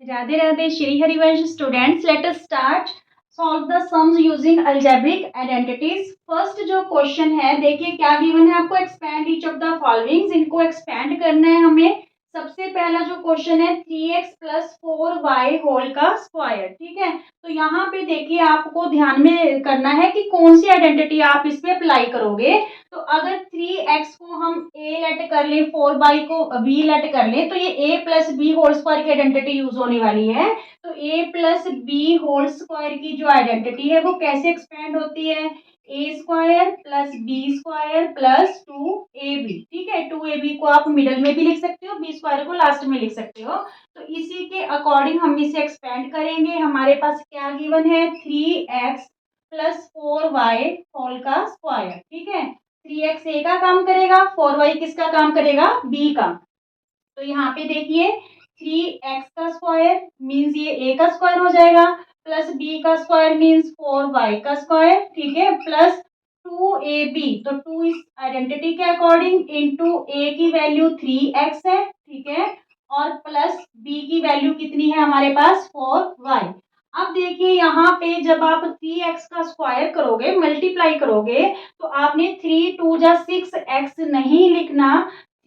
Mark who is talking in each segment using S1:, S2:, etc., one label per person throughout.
S1: Radhe Radhe Shri Harivansh students, let us start solve the sums using algebraic identities. First जो question है, देखिए क्या गिवन है आपको। Expand each of the followings, इनको एक्सपैंड करना है हमें। सबसे पहला जो क्वेश्चन है 3x प्लस 4y होल का स्क्वायर, ठीक है। तो यहाँ पे देखिए आपको ध्यान में करना है कि कौन सी आइडेंटिटी आप इस पे अप्लाई करोगे। तो अगर 3x को हम a लेट कर लें, 4y को b लेट कर लें, तो ये a plus B whole square की आइडेंटिटी यूज होने वाली है। तो a plus B whole square की जो आइडेंटिटी है वो कैसे एक्सपेंड होती है, A square plus B square plus 2ab, ठीक है। 2ab को आप मिडल में भी लिख सकते हो, बी स्क्वायर को लास्ट में लिख सकते हो। तो इसी के अकॉर्डिंग हम इसे एक्सपेंड करेंगे। हमारे पास क्या गिवन है, 3x प्लस 4y होल का स्क्वायर, ठीक है। 3x ए का काम करेगा, 4y किसका काम करेगा, बी का। तो यहाँ पे देखिए 3x का स्क्वायर मीन्स ये a का स्क्वायर हो जाएगा, प्लस b का स्क्वायर मीन्स 4y का स्क्वायर, ठीक है, प्लस 2ab। तो 2 इस आइडेंटिटी के अकॉर्डिंग इनटू a की वैल्यू 3x है, ठीक है, और प्लस b की वैल्यू कितनी है हमारे पास, 4y। अब देखिए यहाँ पे जब आप 3x का स्क्वायर करोगे, मल्टीप्लाई करोगे, तो आपने 3 2 जा 6x नहीं लिखना।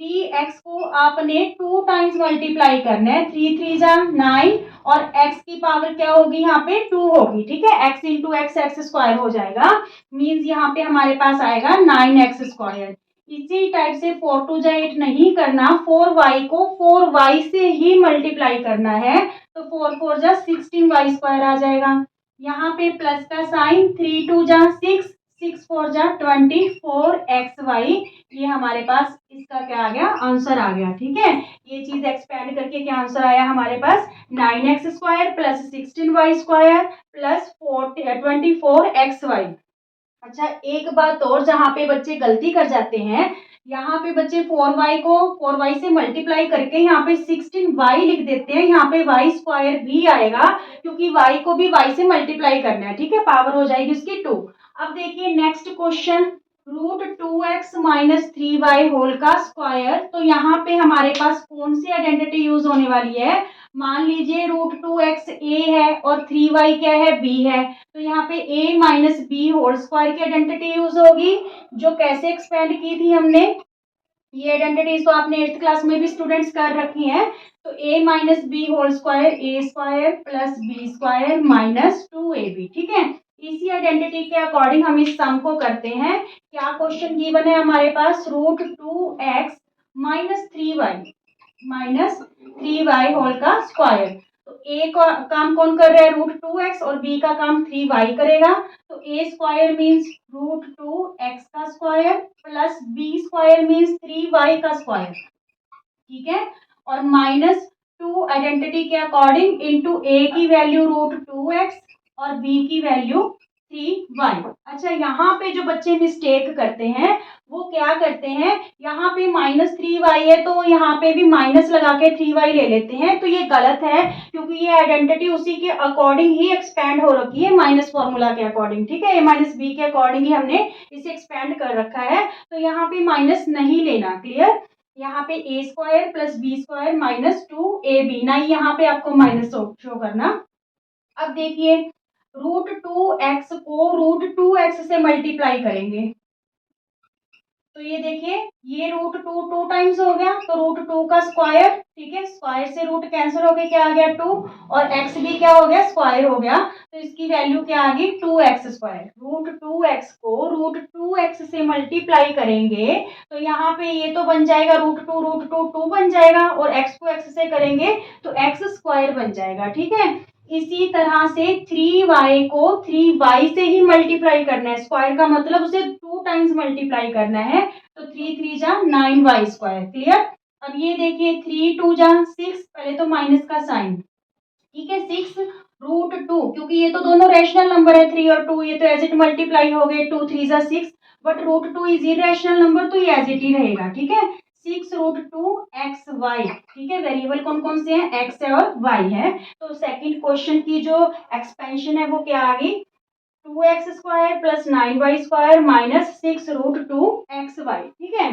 S1: 3x को आपने 2 टाइम्स मल्टीप्लाई करना है, 3 3 जा 9, और x की पावर क्या होगी, यहाँ पे 2 होगी, ठीक है। x into x x square हो जाएगा, मीन्स यहाँ पे हमारे पास आएगा 9x स्क्वायर। इसी टाइप से 4 2 जा 8 नहीं करना, 4y को 4y से ही मल्टीप्लाई करना है। तो 4 4 जा 16y स्क्वायर आ जाएगा। यहाँ पे प्लस का साइन, 3 2 जा 6, 6 4 जा 24xy। ये हमारे पास इसका क्या आ गया, आंसर आ गया, ठीक है। ये चीज एक्सपेंड करके क्या आंसर आया हमारे पास, 9x square plus 16y square plus 24xy। अच्छा, एक बात और जहाँ पे बच्चे गलती कर जाते हैं, यहाँ पे बच्चे 4y को 4y से मल्टीप्लाई करके यहाँ पे 16y लिख देते हैं। यहाँ पे y स्क्वायर भी आएगा, क्योंकि y को भी y से मल्टीप्लाई करना है, ठीक है। पावर हो जाएगी उसकी 2। अब देखिए next question, √2x minus 3y whole का स्क्वायर। तो यहाँ पे हमारे पास कौन सी आइडेंटिटी यूज होने वाली है। मान लीजिए √2x a है और 3y क्या है, b है। तो यहाँ पे a minus B whole square की आइडेंटिटी यूज होगी, जो कैसे एक्सपेंड की थी हमने। ये आइडेंटिटीज तो आपने 8th क्लास में भी स्टूडेंट्स कर रखी हैं। तो a minus B whole square, A square plus B square minus 2ab, ठीक है। इसी आइडेंटिटी के अकॉर्डिंग हम इस सम को करते हैं। क्या क्वेश्चन गिवन है हमारे पास, √2x माइनस 3y होल का स्क्वायर। तो ए का काम कौन कर रहा है, √2x, और बी का काम 3y करेगा। तो ए स्क्वायर मीन्स √2x का square plus B square means 3y का स्क्वायर, ठीक है, और माइनस 2 आइडेंटिटी के अकॉर्डिंग इनटू ए की वैल्यू √2x और बी की वैल्यू 3y। अच्छा, यहाँ पे जो बच्चे मिस्टेक करते हैं वो क्या करते हैं, यहाँ पे -3y है तो यहाँ पे भी माइनस लगा के 3y ले लेते हैं। तो ये गलत है, क्योंकि ये आइडेंटिटी उसी के अकॉर्डिंग ही एक्सपैंड हो रखी है, माइनस फॉर्मूला के अकॉर्डिंग, ठीक है। ए माइनस बी के अकॉर्डिंग ही हमने इसे एक्सपैंड कर रखा है। तो यहाँ पे माइनस नहीं लेना, क्लियर। यहाँ पे A square plus B square minus 2ab, ना ही यहाँ पे आपको माइनस शो करना। अब देखिए √2x को √2x से मल्टीप्लाई करेंगे, तो ये देखिए ये √2 2 टाइम्स हो गया, तो √2 का स्क्वायर, ठीक है, स्क्वायर से रूट कैंसिल हो गया, क्या आ गया 2, और x भी क्या हो गया, स्क्वायर हो गया। तो इसकी वैल्यू क्या आ गई, 2x स्क्वायर। √2x को √2x से मल्टीप्लाई करेंगे, तो यहाँ पे ये तो बन जाएगा √2 2 बन जाएगा, और x को x से करेंगे तो x स्क्वायर बन जाएगा, ठीक है। इसी तरह से 3y को 3y से ही मल्टीप्लाई करना है, स्क्वायर का मतलब उसे 2 टाइम्स मल्टीप्लाई करना है। तो 3 3 जा 9y स्क्वायर, क्लियर। अब ये देखिए 3 2 जा 6, पहले तो माइनस का साइन, ठीक है, 6 √2, क्योंकि ये तो दोनों रैशनल नंबर है 3 और 2, ये तो एज इट मल्टीप्लाई हो गए, 2 3 जा 6, बट √2 इज इरेशनल नंबर, तो ये एज इट ही रहेगा, ठीक है। 6 √2xy, ठीक है। वेरिएबल कौन कौन से हैं, x है और y है। तो सेकंड क्वेश्चन की जो एक्सपेंशन है वो क्या आ गई, 2x square plus 9y square minus 6 √2xy, ठीक है।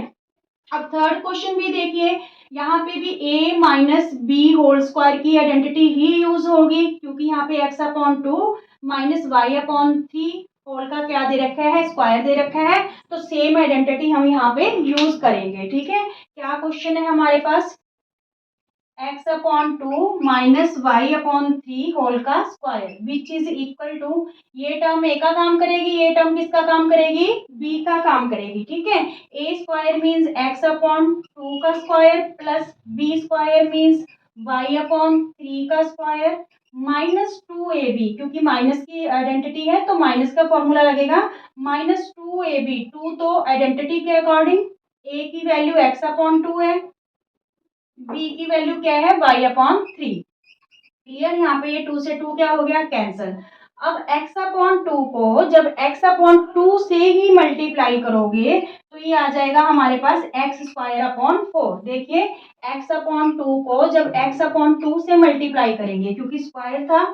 S1: अब थर्ड क्वेश्चन भी देखिए, यहाँ पे भी a minus B whole square की आइडेंटिटी ही यूज होगी, क्योंकि यहाँ पे x upon two minus Y upon three whole का क्या दे रखा है, स्क्वायर दे रखा है। तो सेम आइडेंटिटी हम यहाँ पे यूज करेंगे। ठीक है, क्या क्वेश्चन है हमारे पास, x upon two minus Y upon three whole का square which is equal to, ये टर्म ए का काम करेगी, ये टर्म किसका काम करेगी, बी का काम करेगी। ठीक है, A square means X upon two का square plus B square means Y upon three का square minus two A B, क्योंकि माइनस की आइडेंटिटी है तो माइनस का फॉर्मूला लगेगा, माइनस टू ए बी, टू तो आइडेंटिटी के अकॉर्डिंग ए की वैल्यू एक्स अपॉन टू है, बी की वैल्यू क्या है, वाई अपॉन थ्री। क्लियर, यहाँ पे ये टू से टू क्या हो गया, कैंसल। अब x अपॉन टू को जब x अपॉन टू से ही मल्टीप्लाई करोगे तो ये आ जाएगा हमारे पास एक्स स्क्वायर अपॉन फोर। देखिए, x अपॉन टू को जब x अपॉन टू से मल्टीप्लाई करेंगे, क्योंकि स्क्वायर था,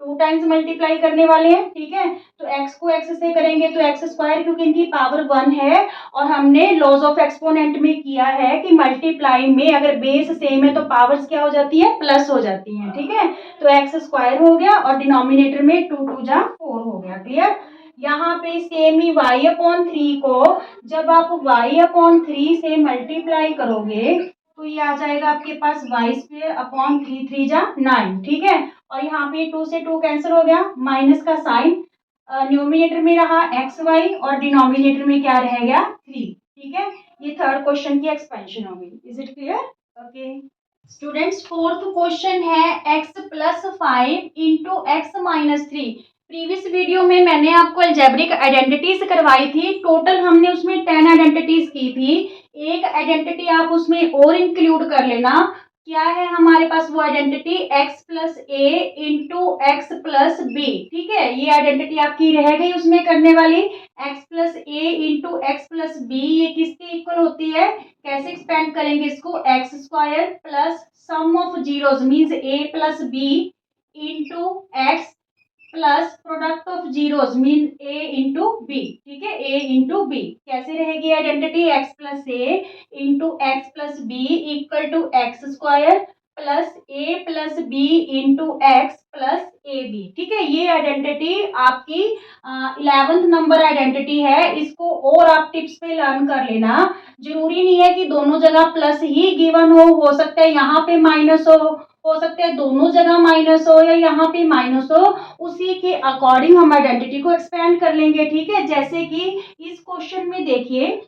S1: टू टाइम्स मल्टीप्लाई करने वाले हैं। ठीक है, तो x को x से करेंगे तो एक्स स्क्वायर, क्योंकि इनकी पावर वन है और हमने लॉज ऑफ एक्सपोनेंट में किया है कि मल्टीप्लाई में अगर बेस सेम है तो पावर्स क्या हो जाती है, प्लस हो जाती हैं। ठीक है, तो एक्स स्क्वायर हो गया और डिनोमिनेटर में टू टू जा फोर हो गया। क्लियर, यहाँ पे सेम ही y अपॉन थ्री को जब आप y अपॉन थ्री से मल्टीप्लाई करोगे तो ये आ जाएगा आपके पास Y square upon three three जा नाइन। ठीक है, और यहाँ पे टू से टू कैंसिल हो गया, माइनस का साइन, न्यूमिनेटर में रहा एक्स वाई और डिनोमिनेटर में क्या रह गया, थ्री। ठीक है, ये थर्ड क्वेश्चन की एक्सपेंशन होगी। Is it clear? Okay students, fourth question है x plus five into x minus three. Previous video में मैंने आपको अलजेब्रिक आइडेंटिटीज करवाई थी, टोटल हमने उसमें 10 आइडेंटिटीज की थी। एक आइडेंटिटी आप उसमें और इंक्लूड कर लेना, क्या है हमारे पास वो identity, x plus A into X plus B. ठीक है, ये आइडेंटिटी आपकी रह गई उसमें करने वाली, x plus A into X plus B, ये किसके इक्वल होती है, कैसे एक्सपेंड करेंगे इसको, X square plus sum of zeros means A plus B into X plus product of zeros mean A into B. ठीक है, ए इंटू बी कैसे रहेगी identity, X plus A into X plus B equal to X square plus A plus B into X plus A B. ठीक है, ये identity आपकी 11th number identity है, इसको और आप टिप्स पे लर्न कर लेना। जरूरी नहीं है कि दोनों जगह प्लस ही गिवन हो सकता है यहाँ पे माइनस हो सकता है दोनों जगह माइनस हो या यहाँ पे माइनस हो, उसी के अकॉर्डिंग हम आइडेंटिटी को एक्सपेंड कर लेंगे। ठीक है, जैसे कि इस क्वेश्चन में देखिए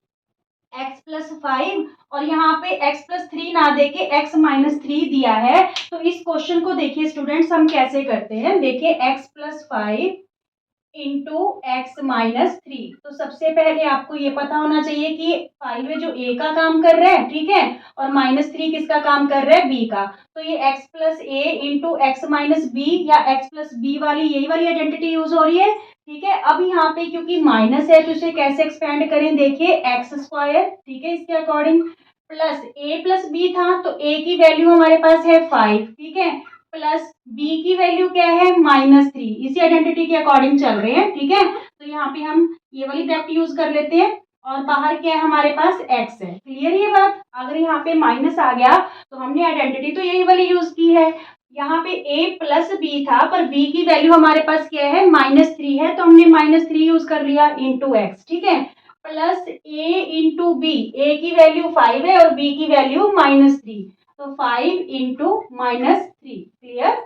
S1: x प्लस फाइव और यहाँ पे x प्लस थ्री ना देके x माइनस थ्री दिया है, तो इस क्वेश्चन को देखिए स्टूडेंट्स हम कैसे करते हैं। देखिए x plus five into x minus three, तो सबसे पहले आपको ये पता होना चाहिए कि फाइव है जो ए का काम कर रहा है, ठीक है, और माइनस थ्री किसका काम कर रहा है, बी का। तो ये x plus A into x minus B या एक्स प्लस बी वाली यही वाली आइडेंटिटी यूज हो रही है। ठीक है, अब यहाँ पे क्योंकि माइनस है तो इसे कैसे एक्सपेंड करें, देखिए एक्स स्क्वायर, ठीक है, इसके according plus A plus B था तो ए की वैल्यू हमारे पास है फाइव, ठीक है, प्लस बी की वैल्यू क्या है, माइनस थ्री, इसी आइडेंटिटी के अकॉर्डिंग चल रहे हैं। ठीक है, तो यहाँ पे हम ये वाली ब्रैकेट यूज कर लेते हैं और बाहर क्या है हमारे पास एक्स है। क्लियर ये बात, अगर यहाँ पे माइनस आ गया तो हमने आइडेंटिटी तो यही वाली यूज की है। यहाँ पे a प्लस बी था पर b की वैल्यू हमारे पास क्या है, माइनस थ्री है, तो हमने माइनस थ्री यूज कर लिया इंटू एक्स। ठीक है, प्लस a इंटू बी, ए की वैल्यू फाइव है और b की वैल्यू माइनस थ्री, तो five into minus three. Clear,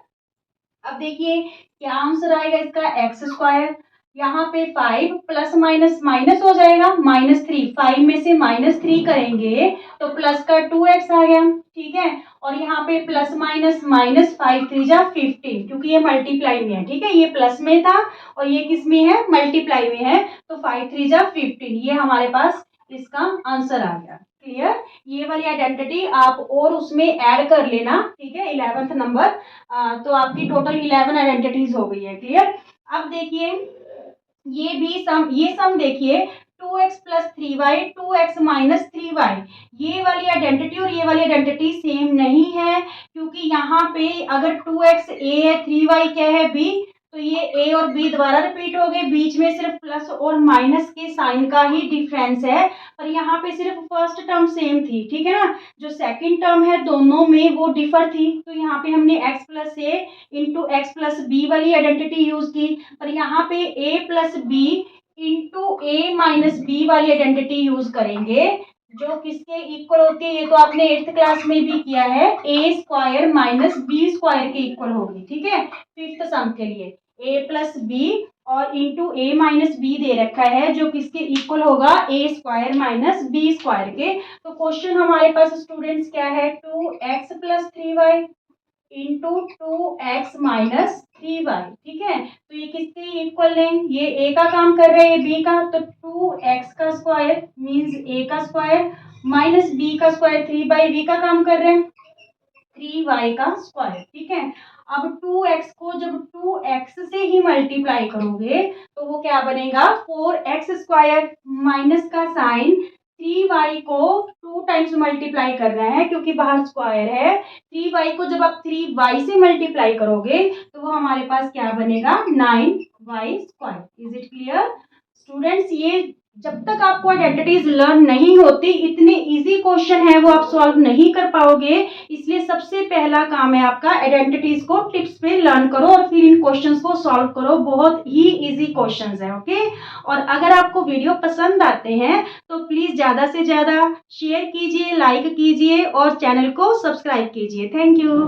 S1: अब देखिए क्या आंसर आएगा इसका, एक्स स्क्वायर, यहाँ पे फाइव प्लस माइनस माइनस हो जाएगा, माइनस थ्री, फाइव में से माइनस थ्री करेंगे तो प्लस का टू एक्स आ गया। ठीक है, और यहाँ पे plus minus minus, five three जा फिफ्टीन, क्योंकि ये मल्टीप्लाई में है। ठीक है, ये प्लस में था और ये किस में है, मल्टीप्लाई में है, तो फाइव थ्री जा फिफ्टीन, ये हमारे पास इसका आंसर आ गया। क्लियर, ये वाली आइडेंटिटी आप और उसमें ऐड कर लेना। ठीक है, 11th नंबर, तो आपकी टोटल 11 आइडेंटिटीज हो गई है। क्लियर, अब देखिए ये भी सम, ये सम देखिए, two X plus three Y, two X minus three Y, ये वाली आइडेंटिटी और ये वाली आइडेंटिटी सेम नहीं है, क्योंकि यहाँ पे अगर टू एक्स ए है, थ्री वाई क्या है, बी, तो तो ये ए और बी दोबारा रिपीट हो गए, बीच में सिर्फ प्लस और माइनस के साइन का ही डिफरेंस है, पर यहाँ पे सिर्फ फर्स्ट टर्म सेम थी, ठीक है ना। जो सेकंड टर्म है दोनों में वो डिफर थी, तो यहाँ पे हमने x plus A into X plus B वाली आइडेंटिटी यूज की, पर यहाँ पे a plus B into A minus B वाली आइडेंटिटी यूज करेंगे, जो किसके इक्वल होती है, ये तो आपने 8th क्लास में भी किया है, A square minus B square के इक्वल होगी, ठीक है। फिफ्थ सम के लिए ए प्लस बी और इंटू ए माइनस बी दे रखा है, जो किसके इक्वल होगा, ए स्क्वायर माइनस बी स्क्वायर के। तो क्वेश्चन हमारे पास स्टूडेंट्स क्या है, 2x plus 3y into 2x minus 3y, ठीक है। तो ये किसके इक्वल है, ये a का काम कर रहे हैं b का, तो 2x का स्क्वायर मीन्स a का स्क्वायर माइनस b का स्क्वायर 3/b का काम कर रहे हैं 3y का स्क्वायर, ठीक है। अब 2x को जब 2x से ही मल्टीप्लाई करोगे तो वो क्या बनेगा, 4x स्क्वायर माइनस का साइन 3y को 2 टाइम्स मल्टीप्लाई करना है क्योंकि बाहर स्क्वायर है, 3y को जब आप 3y से मल्टीप्लाई करोगे तो वो हमारे पास क्या बनेगा, 9y square. Is it clear students. ये जब तक आपको आइडेंटिटीज लर्न नहीं होती, इतने इजी क्वेश्चन है वो आप सॉल्व नहीं कर पाओगे, इसलिए सबसे पहला काम है आपका आइडेंटिटीज को टिप्स पे लर्न करो और फिर इन क्वेश्चंस को सॉल्व करो, बहुत ही इजी क्वेश्चंस है, ओके। और अगर आपको वीडियो पसंद आते हैं तो प्लीज ज्यादा से ज्यादा शेयर कीजिए, लाइक कीजिए और चैनल को सब्सक्राइब कीजिए। Thank you.